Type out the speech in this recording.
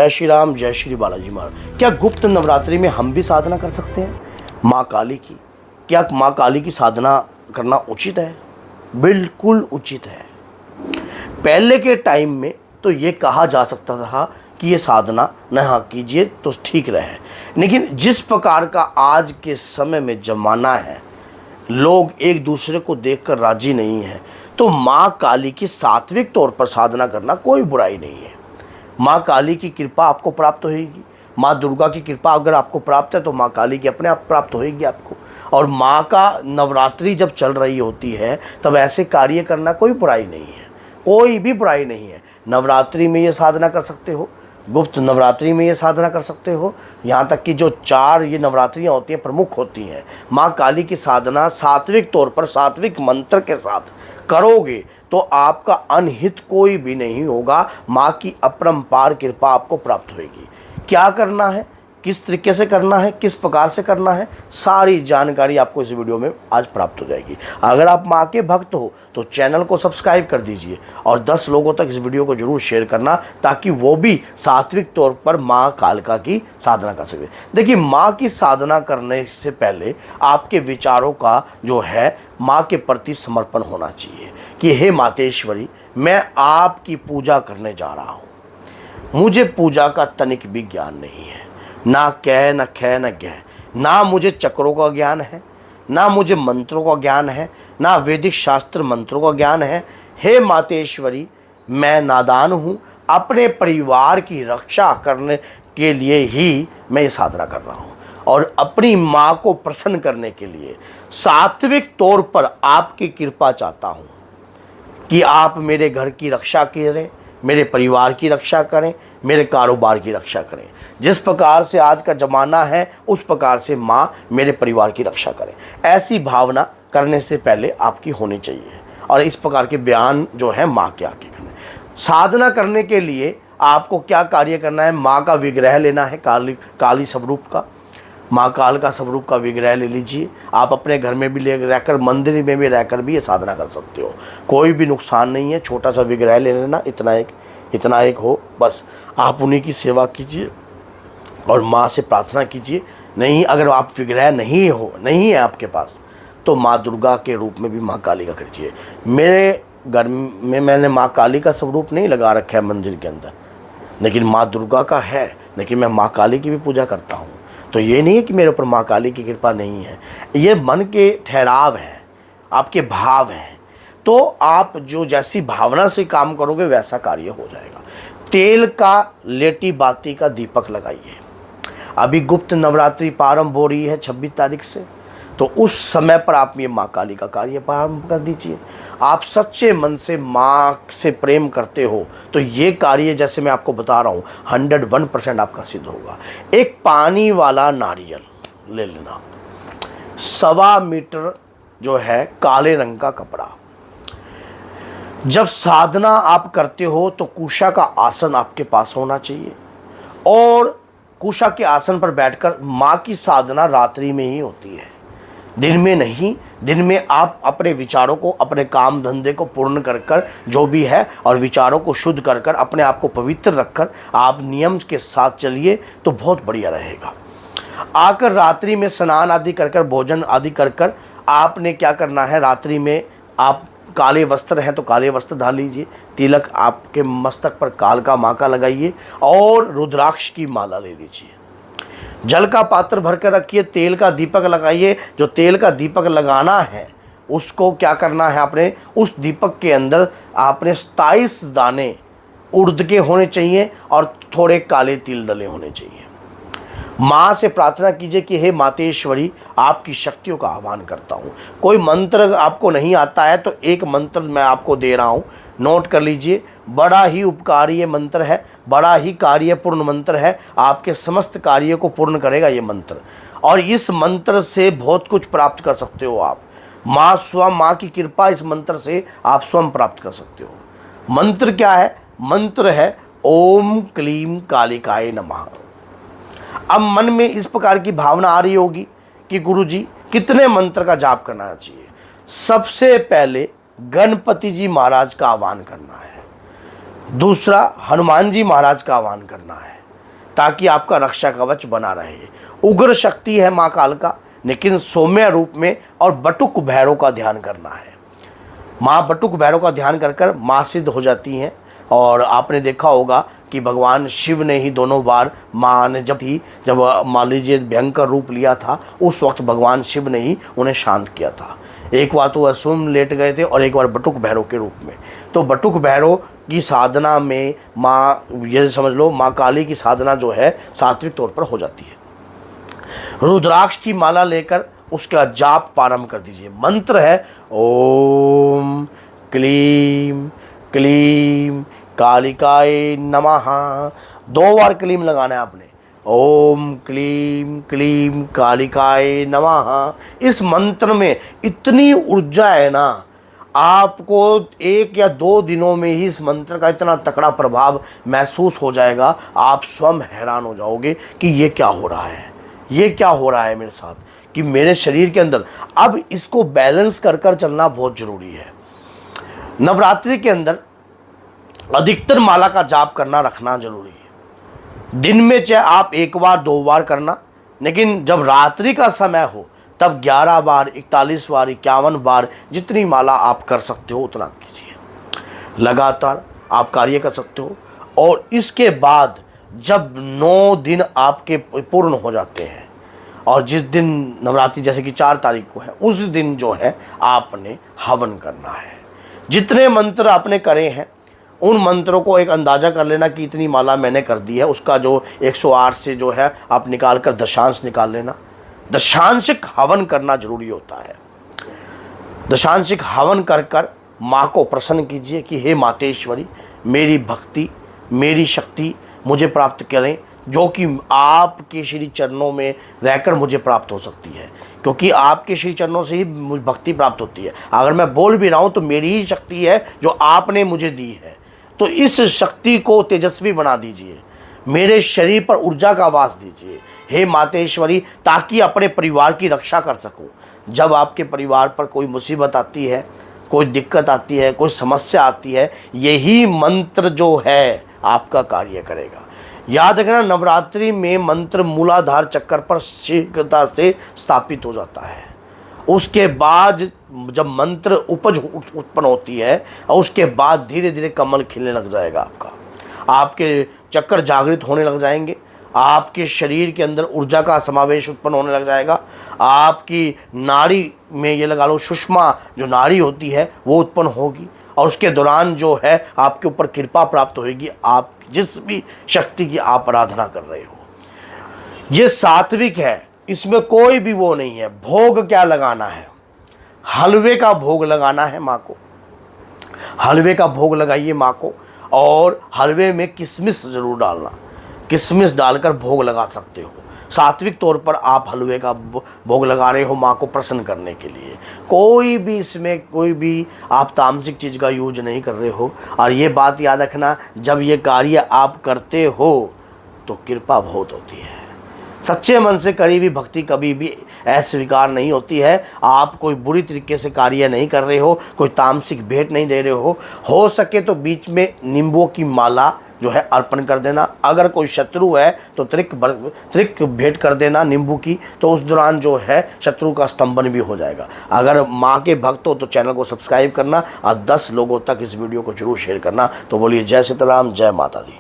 जय श्री राम, जय श्री बालाजी महाराज। क्या गुप्त नवरात्रि में हम भी साधना कर सकते हैं माँ काली की? क्या माँ काली की साधना करना उचित है? बिल्कुल उचित है। पहले के टाइम में तो ये कहा जा सकता था कि ये साधना न कीजिए तो ठीक रहे, लेकिन जिस प्रकार का आज के समय में ज़माना है, लोग एक दूसरे को देखकर राजी नहीं हैं, तो माँ काली की सात्विक तौर पर साधना करना कोई बुराई नहीं है। माँ काली की कृपा आपको प्राप्त होगी। माँ दुर्गा की कृपा अगर आपको प्राप्त है तो माँ काली की अपने आप प्राप्त होगी आपको। और माँ का नवरात्रि जब चल रही होती है तब ऐसे कार्य करना कोई बुराई नहीं है, कोई भी बुराई नहीं है। नवरात्रि में ये साधना कर सकते हो, गुप्त नवरात्रि में ये साधना कर सकते हो। यहाँ तक कि जो 4 ये नवरात्रियाँ होती हैं, प्रमुख होती हैं, माँ काली की साधना सात्विक तौर पर सात्विक मंत्र के साथ करोगे तो आपका अनहित कोई भी नहीं होगा। माँ की अपरंपार कृपा आपको प्राप्त होगी। क्या करना है, किस तरीके से करना है, किस प्रकार से करना है, सारी जानकारी आपको इस वीडियो में आज प्राप्त हो जाएगी। अगर आप माँ के भक्त हो तो चैनल को सब्सक्राइब कर दीजिए और 10 लोगों तक इस वीडियो को जरूर शेयर करना, ताकि वो भी सात्विक तौर पर माँ कालिका की साधना कर सके। देखिए, माँ की साधना करने से पहले आपके विचारों का जो है माँ के प्रति समर्पण होना चाहिए कि हे मातेश्वरी, मैं आपकी पूजा करने जा रहा हूँ। मुझे पूजा का तनिक भी ज्ञान नहीं है, ना कै न खे न गह, ना मुझे चक्रों का ज्ञान है, ना मुझे मंत्रों का ज्ञान है, ना वैदिक शास्त्र मंत्रों का ज्ञान है। हे मातेश्वरी, मैं नादान हूँ। अपने परिवार की रक्षा करने के लिए ही मैं ये साधना कर रहा हूँ और अपनी माँ को प्रसन्न करने के लिए सात्विक तौर पर आपकी कृपा चाहता हूँ कि आप मेरे घर की रक्षा करें, मेरे परिवार की रक्षा करें, मेरे कारोबार की रक्षा करें। जिस प्रकार से आज का ज़माना है उस प्रकार से माँ मेरे परिवार की रक्षा करें। ऐसी भावना करने से पहले आपकी होनी चाहिए और इस प्रकार के बयान जो है माँ के आगे करने। साधना करने के लिए आपको क्या कार्य करना है? माँ का विग्रह लेना है, काली स्वरूप का, माँ काल का स्वरूप का विग्रह ले लीजिए। आप अपने घर में भी ले रहकर, मंदिर में भी रहकर भी ये साधना कर सकते हो, कोई भी नुकसान नहीं है। छोटा सा विग्रह ले लेना, इतना एक हो, बस आप उन्हीं की सेवा कीजिए और माँ से प्रार्थना कीजिए। नहीं, अगर आप विग्रह नहीं है आपके पास, तो माँ दुर्गा के रूप में भी माँ काली का कीजिए। मेरे घर में मैंने माँ काली का स्वरूप नहीं लगा रखा है मंदिर के अंदर, लेकिन माँ दुर्गा का है, लेकिन मैं माँ काली की भी पूजा करता हूँ। तो ये नहीं है कि मेरे ऊपर माँ काली की कृपा नहीं है, ये मन के ठहराव हैं, आपके भाव हैं। तो आप जो जैसी भावना से काम करोगे वैसा कार्य हो जाएगा। तेल का लेटी बाती का दीपक लगाइए। अभी गुप्त नवरात्रि प्रारंभ हो रही है 26 तारीख से, तो उस समय पर आप ये माँ काली का कार्य प्रारंभ कर दीजिए। आप सच्चे मन से माँ से प्रेम करते हो तो ये कार्य, जैसे मैं आपको बता रहा हूँ, 101% आपका सिद्ध होगा। एक पानी वाला नारियल ले लेना, 1.25 मीटर जो है काले रंग का कपड़ा। जब साधना आप करते हो तो कुशा का आसन आपके पास होना चाहिए और कुशा के आसन पर बैठकर माँ की साधना रात्रि में ही होती है, दिन में नहीं। दिन में आप अपने विचारों को, अपने काम धंधे को पूर्ण कर जो भी है और विचारों को शुद्ध कर अपने आप को पवित्र रखकर आप नियम के साथ चलिए तो बहुत बढ़िया रहेगा। आकर रात्रि में स्नान आदि कर भोजन आदि कर आपने क्या करना है, रात्रि में आप काले वस्त्र हैं तो काले वस्त्र डाल लीजिए, तिलक आपके मस्तक पर कालका माँ का लगाइए और रुद्राक्ष की माला ले लीजिए। जल का पात्र भर कर रखिए, तेल का दीपक लगाइए। जो तेल का दीपक लगाना है उसको क्या करना है, आपने उस दीपक के अंदर आपने 27 दाने उड़द के होने चाहिए और थोड़े काले तिल डले होने चाहिए। माँ से प्रार्थना कीजिए कि हे मातेश्वरी, आपकी शक्तियों का आह्वान करता हूँ। कोई मंत्र आपको नहीं आता है तो एक मंत्र मैं आपको दे रहा हूँ, नोट कर लीजिए। बड़ा ही उपकारी ये मंत्र है, बड़ा ही कार्यपूर्ण मंत्र है, आपके समस्त कार्य को पूर्ण करेगा ये मंत्र। और इस मंत्र से बहुत कुछ प्राप्त कर सकते हो आप। माँ की कृपा इस मंत्र से आप स्वयं प्राप्त कर सकते हो। मंत्र क्या है? मंत्र है ओम क्लीम कालिकाय नमः। अब मन में इस प्रकार की भावना आ रही होगी कि गुरुजी कितने मंत्र का जाप करना चाहिए। सबसे पहले गणपति जी महाराज का आह्वान करना है, दूसरा हनुमान जी महाराज का आह्वान करना है, ताकि आपका रक्षा कवच बना रहे। उग्र शक्ति है माँ काल का, लेकिन सौम्य रूप में, और बटुक भैरव का ध्यान करना है। माँ बटुक भैरव का ध्यान कर कर माँ सिद्ध हो जाती हैं। और आपने देखा होगा कि भगवान शिव ने ही दोनों बार माँ ने जब मान लीजिए भयंकर रूप लिया था, उस वक्त भगवान शिव ने ही उन्हें शांत किया था। एक बार तो असुम लेट गए थे और एक बार बटुक भैरव के रूप में। तो बटुक भैरव की साधना में माँ, ये समझ लो माँ काली की साधना जो है सात्विक तौर पर हो जाती है। रुद्राक्ष की माला लेकर उसका जाप प्रारंभ कर दीजिए। मंत्र है ओम क्लीम क्लीम कालिकाय नमः। 2 बार क्लीम लगाना है आपने। ओम क्लीम क्लीम कालिकाय नमः। इस मंत्र में इतनी ऊर्जा है ना, आपको 1 या 2 दिनों में ही इस मंत्र का इतना तकड़ा प्रभाव महसूस हो जाएगा, आप स्वयं हैरान हो जाओगे कि ये क्या हो रहा है, ये क्या हो रहा है मेरे साथ, कि मेरे शरीर के अंदर। अब इसको बैलेंस कर कर चलना बहुत ज़रूरी है। नवरात्रि के अंदर अधिकतर माला का जाप करना रखना जरूरी है। दिन में चाहे आप 1 बार 2 बार करना, लेकिन जब रात्रि का समय हो तब 11 बार 41 बार 51 बार जितनी माला आप कर सकते हो उतना कीजिए। लगातार आप कार्य कर सकते हो। और इसके बाद जब 9 दिन आपके पूर्ण हो जाते हैं, और जिस दिन नवरात्रि जैसे कि 4 तारीख को है, उस दिन जो है आपने हवन करना है। जितने मंत्र आपने करे हैं उन मंत्रों को एक अंदाज़ा कर लेना कि इतनी माला मैंने कर दी है, उसका जो 108 से जो है आप निकाल कर दशांश निकाल लेना। दशांशिक हवन करना जरूरी होता है। दशांशिक हवन कर कर माँ को प्रसन्न कीजिए कि हे मातेश्वरी, मेरी भक्ति मेरी शक्ति मुझे प्राप्त करें, जो कि आपके श्री चरणों में रहकर मुझे प्राप्त हो सकती है, क्योंकि आपके श्री चरणों से ही मुझे भक्ति प्राप्त होती है। अगर मैं बोल भी रहा हूँ तो मेरी ही शक्ति है जो आपने मुझे दी है। तो इस शक्ति को तेजस्वी बना दीजिए, मेरे शरीर पर ऊर्जा का वास दीजिए हे मातेश्वरी, ताकि अपने परिवार की रक्षा कर सकूं। जब आपके परिवार पर कोई मुसीबत आती है, कोई दिक्कत आती है, कोई समस्या आती है, यही मंत्र जो है आपका कार्य करेगा। याद रखना, नवरात्रि में मंत्र मूलाधार चक्र पर शीघ्रता से स्थापित हो जाता है। उसके बाद जब मंत्र उपज उत्पन्न होती है, और उसके बाद धीरे धीरे कमल खिलने लग जाएगा आपका, आपके चक्र जागृत होने लग जाएंगे, आपके शरीर के अंदर ऊर्जा का समावेश उत्पन्न होने लग जाएगा, आपकी नाड़ी में ये लगा लो सुषमा जो नाड़ी होती है वो उत्पन्न होगी, और उसके दौरान जो है आपके ऊपर कृपा प्राप्त होगी, आप जिस भी शक्ति की आप आराधना कर रहे हो। ये सात्विक है, इसमें कोई भी वो नहीं है। भोग क्या लगाना है, हलवे का भोग लगाना है माँ को, हलवे का भोग लगाइए माँ को। और हलवे में किशमिश ज़रूर डालना, किशमिश डालकर भोग लगा सकते हो। सात्विक तौर पर आप हलवे का भोग लगा रहे हो माँ को प्रसन्न करने के लिए। कोई भी इसमें कोई भी आप तामसिक चीज़ का यूज नहीं कर रहे हो। और ये बात याद रखना, जब ये कार्य आप करते हो तो कृपा बहुत होती है। सच्चे मन से करी हुई भक्ति कभी भी अस्वीकार नहीं होती है। आप कोई बुरी तरीके से कार्य नहीं कर रहे हो, कोई तामसिक भेंट नहीं दे रहे हो सके तो बीच में नींबुओं की माला जो है अर्पण कर देना। अगर कोई शत्रु है तो त्रिक भेंट कर देना नींबू की, तो उस दौरान जो है शत्रु का स्तंभन भी हो जाएगा। अगर माँ के भक्त हो तो चैनल को सब्सक्राइब करना और 10 लोगों तक इस वीडियो को जरूर शेयर करना। तो बोलिए जय सीताराम, जय माता दी।